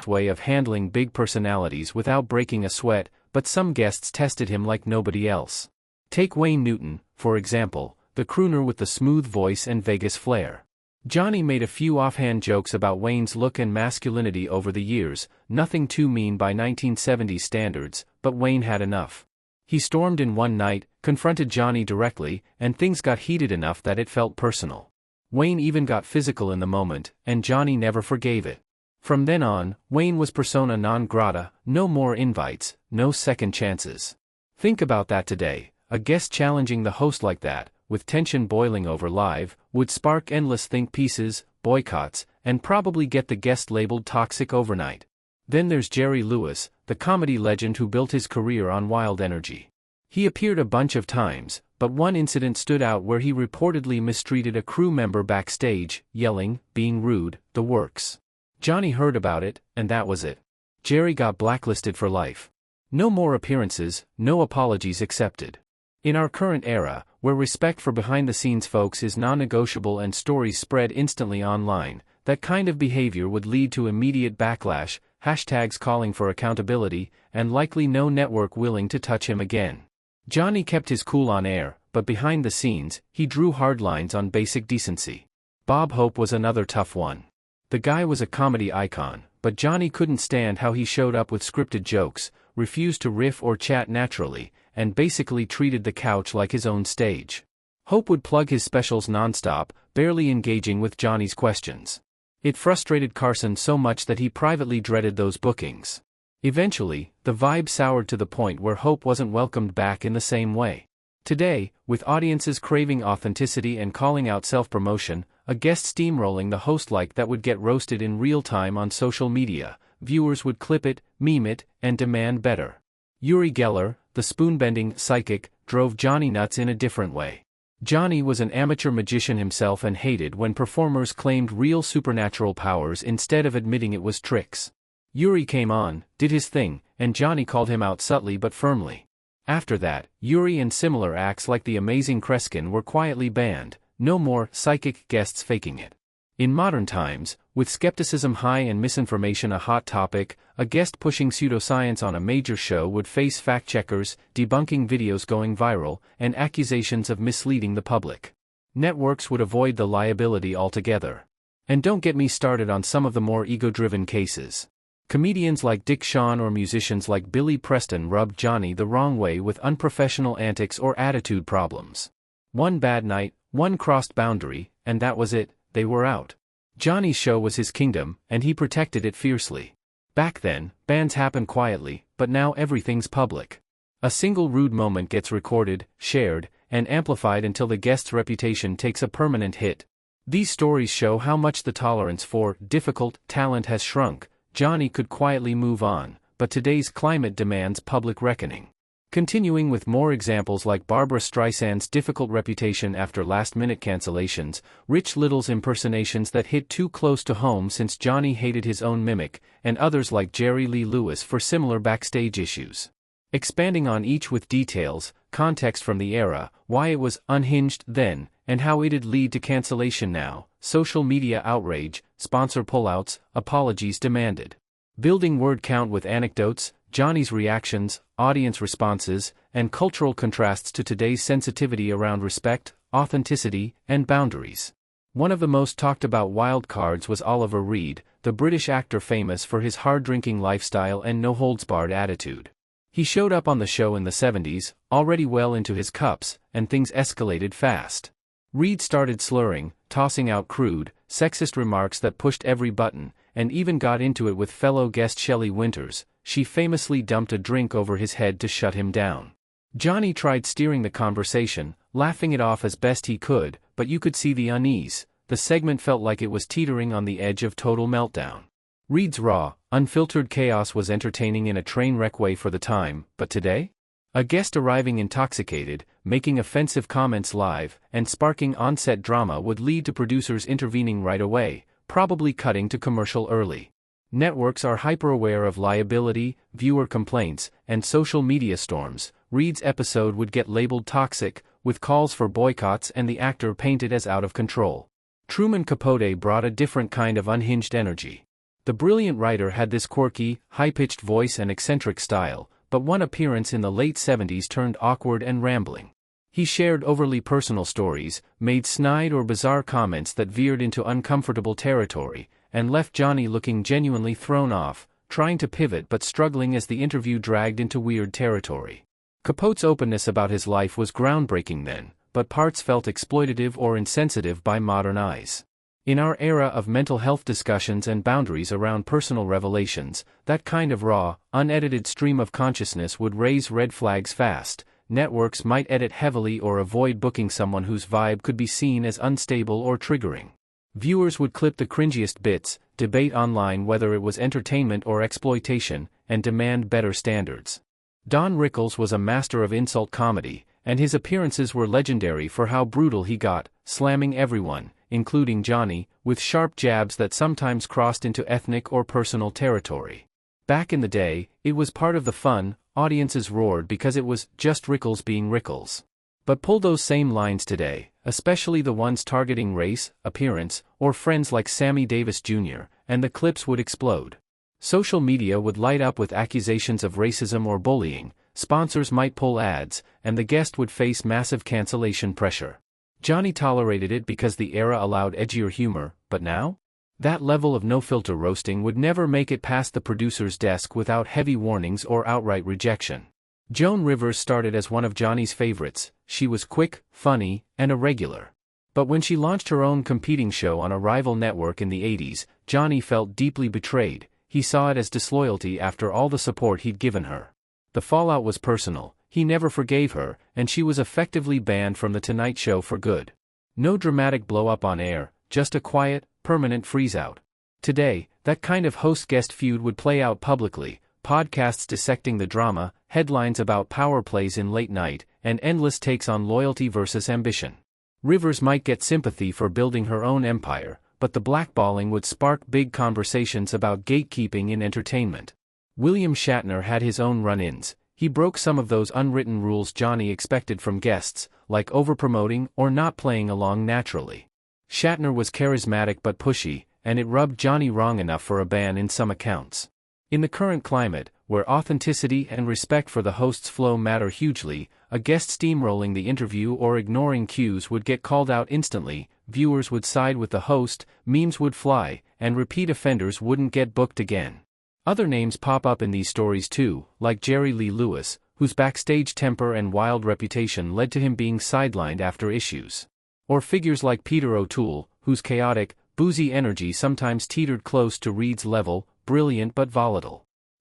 way of handling big personalities without breaking a sweat, but some guests tested him like nobody else. Take Wayne Newton, for example, the crooner with the smooth voice and Vegas flair. Johnny made a few offhand jokes about Wayne's look and masculinity over the years, nothing too mean by 1970s standards, but Wayne had enough. He stormed in one night, confronted Johnny directly, and things got heated enough that it felt personal. Wayne even got physical in the moment, and Johnny never forgave it. From then on, Wayne was persona non grata, no more invites, no second chances. Think about that today, a guest challenging the host like that, with tension boiling over live, would spark endless think pieces, boycotts, and probably get the guest labeled toxic overnight. Then there's Jerry Lewis, the comedy legend who built his career on wild energy. He appeared a bunch of times, but one incident stood out where he reportedly mistreated a crew member backstage, yelling, being rude, the works. Johnny heard about it, and that was it. Jerry got blacklisted for life. No more appearances, no apologies accepted. In our current era, where respect for behind-the-scenes folks is non-negotiable and stories spread instantly online, that kind of behavior would lead to immediate backlash, hashtags calling for accountability, and likely no network willing to touch him again. Johnny kept his cool on air, but behind the scenes, he drew hard lines on basic decency. Bob Hope was another tough one. The guy was a comedy icon, but Johnny couldn't stand how he showed up with scripted jokes, refused to riff or chat naturally, and basically treated the couch like his own stage. Hope would plug his specials nonstop, barely engaging with Johnny's questions. It frustrated Carson so much that he privately dreaded those bookings. Eventually, the vibe soured to the point where Hope wasn't welcomed back in the same way. Today, with audiences craving authenticity and calling out self-promotion, a guest steamrolling the host like that would get roasted in real time on social media, viewers would clip it, meme it, and demand better. Uri Geller, the spoon-bending psychic, drove Johnny nuts in a different way. Johnny was an amateur magician himself and hated when performers claimed real supernatural powers instead of admitting it was tricks. Uri came on, did his thing, and Johnny called him out subtly but firmly. After that, Uri and similar acts like the amazing Kreskin were quietly banned, no more psychic guests faking it. In modern times, with skepticism high and misinformation a hot topic, a guest pushing pseudoscience on a major show would face fact-checkers, debunking videos going viral, and accusations of misleading the public. Networks would avoid the liability altogether. And don't get me started on some of the more ego-driven cases. Comedians like Dick Shawn or musicians like Billy Preston rubbed Johnny the wrong way with unprofessional antics or attitude problems. One bad night, one crossed boundary, and that was it, they were out. Johnny's show was his kingdom, and he protected it fiercely. Back then, bans happened quietly, but now everything's public. A single rude moment gets recorded, shared, and amplified until the guest's reputation takes a permanent hit. These stories show how much the tolerance for difficult talent has shrunk. Johnny could quietly move on, but today's climate demands public reckoning. Continuing with more examples like Barbra Streisand's difficult reputation after last-minute cancellations, Rich Little's impersonations that hit too close to home since Johnny hated his own mimic, and others like Jerry Lee Lewis for similar backstage issues. Expanding on each with details, context from the era, why it was unhinged then, and how it'd lead to cancellation now, social media outrage, sponsor pullouts, apologies demanded. Building word count with anecdotes, Johnny's reactions, audience responses, and cultural contrasts to today's sensitivity around respect, authenticity, and boundaries. One of the most talked about wild cards was Oliver Reed, the British actor famous for his hard-drinking lifestyle and no-holds-barred attitude. He showed up on the show in the 70s, already well into his cups, and things escalated fast. Reed started slurring, tossing out crude, sexist remarks that pushed every button, and even got into it with fellow guest Shelley Winters. She famously dumped a drink over his head to shut him down. Johnny tried steering the conversation, laughing it off as best he could, but you could see the unease. The segment felt like it was teetering on the edge of total meltdown. Reed's raw, unfiltered chaos was entertaining in a train wreck way for the time, but today? A guest arriving intoxicated, making offensive comments live, and sparking on-set drama would lead to producers intervening right away, probably cutting to commercial early. Networks are hyper-aware of liability, viewer complaints, and social media storms. Reed's episode would get labeled toxic, with calls for boycotts and the actor painted as out of control. Truman Capote brought a different kind of unhinged energy. The brilliant writer had this quirky, high-pitched voice and eccentric style, but one appearance in the late 70s turned awkward and rambling. He shared overly personal stories, made snide or bizarre comments that veered into uncomfortable territory, and left Johnny looking genuinely thrown off, trying to pivot but struggling as the interview dragged into weird territory. Capote's openness about his life was groundbreaking then, but parts felt exploitative or insensitive by modern eyes. In our era of mental health discussions and boundaries around personal revelations, that kind of raw, unedited stream of consciousness would raise red flags fast. Networks might edit heavily or avoid booking someone whose vibe could be seen as unstable or triggering. Viewers would clip the cringiest bits, debate online whether it was entertainment or exploitation, and demand better standards. Don Rickles was a master of insult comedy, and his appearances were legendary for how brutal he got, slamming everyone, including Johnny, with sharp jabs that sometimes crossed into ethnic or personal territory. Back in the day, it was part of the fun. Audiences roared because it was just Rickles being Rickles. But pull those same lines today, especially the ones targeting race, appearance, or friends like Sammy Davis Jr., and the clips would explode. Social media would light up with accusations of racism or bullying, sponsors might pull ads, and the guest would face massive cancellation pressure. Johnny tolerated it because the era allowed edgier humor, but now? That level of no-filter roasting would never make it past the producer's desk without heavy warnings or outright rejection. Joan Rivers started as one of Johnny's favorites. She was quick, funny, and a regular. But when she launched her own competing show on a rival network in the 80s, Johnny felt deeply betrayed. He saw it as disloyalty after all the support he'd given her. The fallout was personal. He never forgave her, and she was effectively banned from The Tonight Show for good. No dramatic blow-up on air, just a quiet, permanent freeze-out. Today, that kind of host-guest feud would play out publicly, podcasts dissecting the drama, headlines about power plays in late night, and endless takes on loyalty versus ambition. Rivers might get sympathy for building her own empire, but the blackballing would spark big conversations about gatekeeping in entertainment. William Shatner had his own run-ins. He broke some of those unwritten rules Johnny expected from guests, like overpromoting or not playing along naturally. Shatner was charismatic but pushy, and it rubbed Johnny wrong enough for a ban in some accounts. In the current climate, where authenticity and respect for the host's flow matter hugely, a guest steamrolling the interview or ignoring cues would get called out instantly, viewers would side with the host, memes would fly, and repeat offenders wouldn't get booked again. Other names pop up in these stories too, like Jerry Lee Lewis, whose backstage temper and wild reputation led to him being sidelined after issues. Or figures like Peter O'Toole, whose chaotic, boozy energy sometimes teetered close to Reed's level, brilliant but volatile.